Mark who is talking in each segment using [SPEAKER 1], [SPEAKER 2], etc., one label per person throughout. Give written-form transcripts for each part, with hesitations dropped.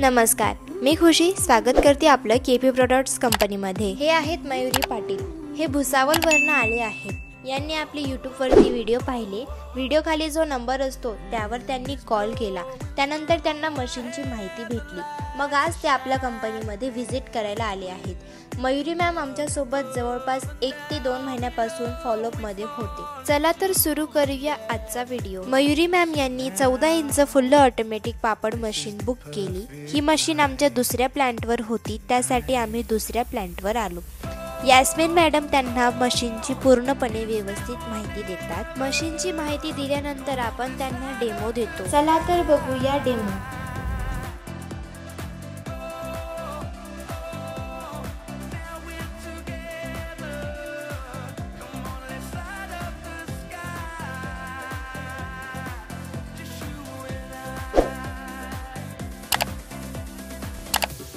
[SPEAKER 1] नमस्कार, मी खुशी स्वागत करते आपलं केपी प्रोडक्ट्स कंपनीमध्ये। हे आहेत मयुरी पाटील। हे भुसावळवरून आले आहेत। यांनी आपले यूट्यूबवरती व्हिडिओ पाहिले। व्हिडिओ खाली जो नंबर असतो त्यावर त्यांनी कॉल केला। त्यानंतर त्यांना मशीनची माहिती भेटली। मग आज ते आपल्या कंपनीमध्ये व्हिजिट करायला आले आहेत। मयुरी मॅम आमच्या सोबत जवळपास 1 ते 2 महिन्यापासून फॉलोअप मध्ये होते। चला तर सुरू करूया आजचा व्हिडिओ। मयुरी मॅम यांनी 14 इंच फुल्ल ऑटोमॅटिक पापड मशीन बुक केली। ही मशीन आमच्या दुसऱ्या प्लांटवर होती, त्यासाठी आम्ही दुसऱ्या प्लांटवर आलो। यास्मिन मॅडम त्यांना मशीनची पूर्णपणे व्यवस्थित माहिती देतात। मशीनची माहिती दिल्यानंतर आपण त्यांना डेमो देतो। चला तर बघूया डेमो।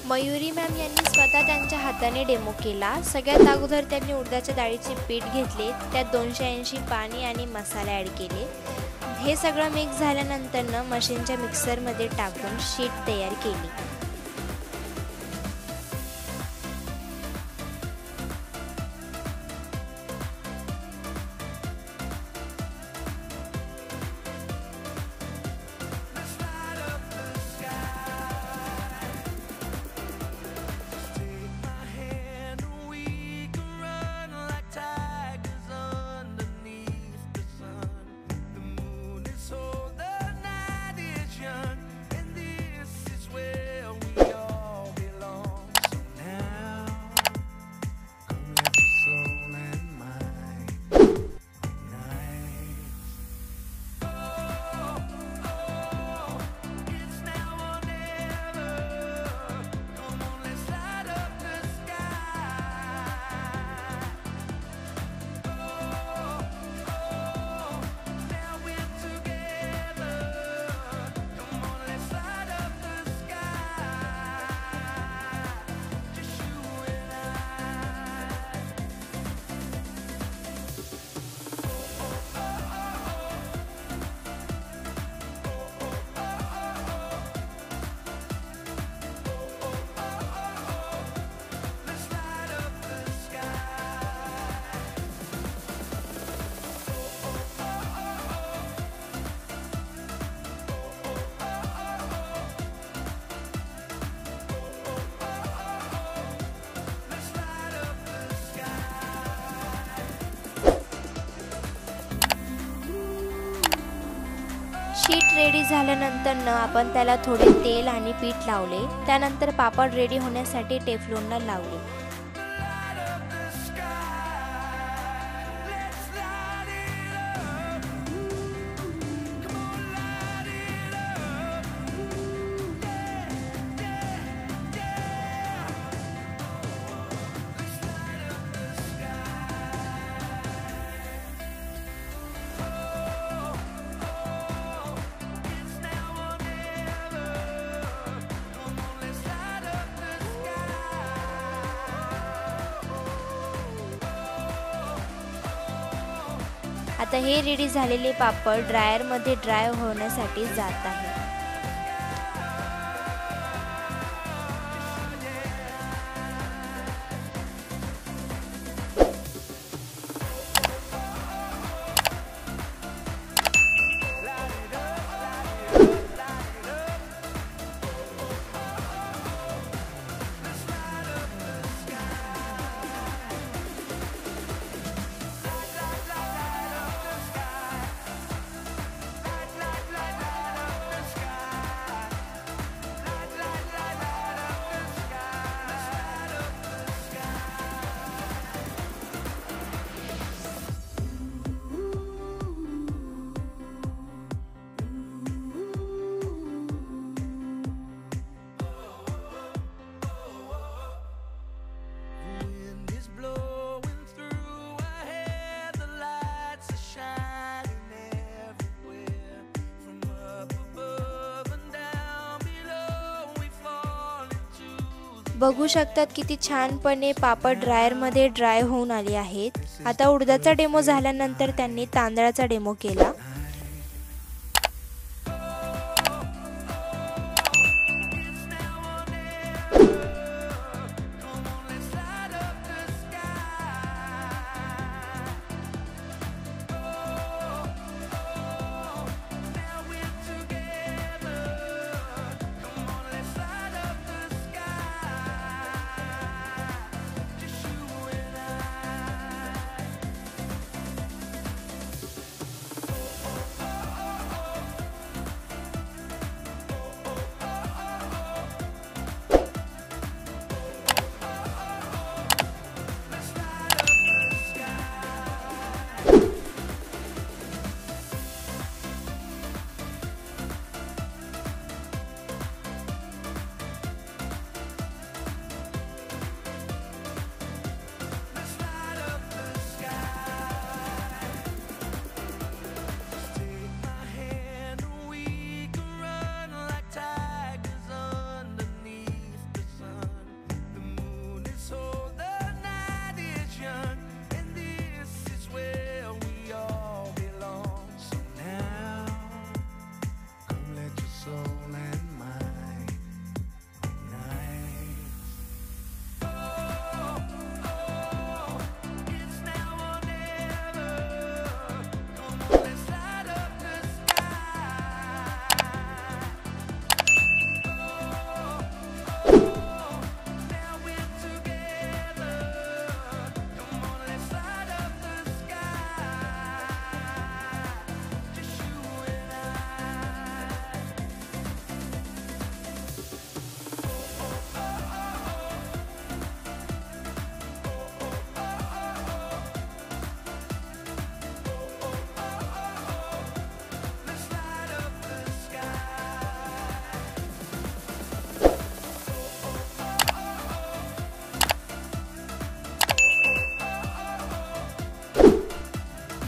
[SPEAKER 1] मयुरी मॅम यांनी स्वतः त्यांच्या हाताने डेमो केला। सगळ्यात अगोदर त्यांनी उडदाच्या डाळीचे पीठ घेतले, त्यात 280 पाणी आणि मसाले ॲड केले। हे सगळं मिक्स झाल्यानंतर मशीनच्या मिक्सरमध्ये टाकून शीट तयार केली। शीट रेडी झाल्यानंतर आपण त्याला थोडे तेल आणि पीठ लावले। त्यानंतर पापड रेडी होण्यासाठी टेफ्लॉनला लावले। आता हे रेडी झालेले पापड ड्रायर मध्ये ड्राय होण्यासाठी जात आहे। बघू शकतात किती छानपणे पापड ड्रायर मध्ये ड्राय होऊन आले आहेत। आता उडदाचा डेमो झाल्यानंतर त्यांनी तांदळाचा डेमो केला।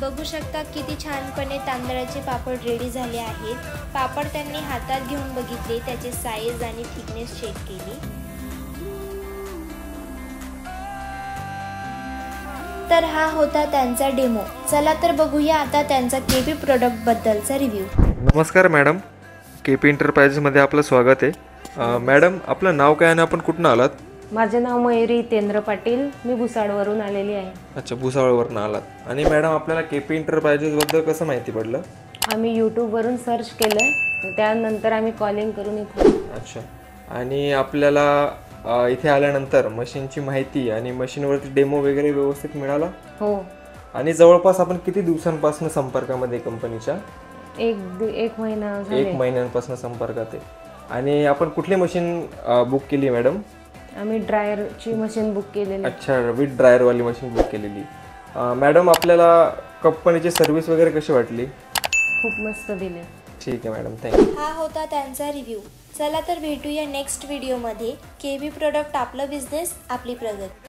[SPEAKER 1] बघू शकता किती छानपणे तांदळाचे पापड रेडी झाले आहेत। पापड त्यांनी हातात घेऊन बघितले, त्याचे साईज आणि थिकनेस चेक केली। तर हा होता त्यांचा डेमो। चला तर बघूया आता त्यांचा केपी प्रोडक्ट बद्दलचा रिव्ह्यू।
[SPEAKER 2] नमस्कार मॅडम, केपी एंटरप्राइजेसमध्ये आपलं स्वागत आहे। मॅडम, आपलं नाव काय आणि आपण कुठून आलात?
[SPEAKER 3] माझे नाव मयुरी तेंद्र पाटील, मी भुसावळवरून आलेली आहे।
[SPEAKER 2] अच्छा, भुसावळवरून आलात। आणि मॅडम, आपल्याला केपी एंटरप्राइजेसबद्दल कसं माहिती पडलं?
[SPEAKER 3] आम्ही यूट्यूबवरून सर्च केलं, त्यानंतर आम्ही कॉलिंग करून इथे।
[SPEAKER 2] अच्छा, आणि आपल्याला इथे आल्यानंतर मशीनची माहिती आणि मशीनवरती डेमो वगैरे व्यवस्थित मिळाला?
[SPEAKER 3] हो।
[SPEAKER 2] आणि जवळपास आपण किती दिवसांपासून संपर्कामध्ये कंपनीच्या?
[SPEAKER 3] एक महिना झाले।
[SPEAKER 2] 1 महिन्यांपासून संपर्कात आहे। आणि आपण कुठली मशीन बुक केली मॅडम?
[SPEAKER 3] आम्ही ड्रायरची मशीन बुक केलेली।
[SPEAKER 2] अच्छा, विथ ड्रायरवाली मशीन बुक केलेली। मॅडम, आपल्याला कंपनीची सर्व्हिस वगैरे कशी वाटली?
[SPEAKER 3] खूप मस्त दिले।
[SPEAKER 2] ठीक आहे मॅडम, थँक्यू।
[SPEAKER 1] हा होता त्यांचा रिव्ह्यू। चला तर भेटूया नेक्स्ट व्हिडिओमध्ये। केबी प्रोडक्ट, आपला बिझनेस आपली प्रगती।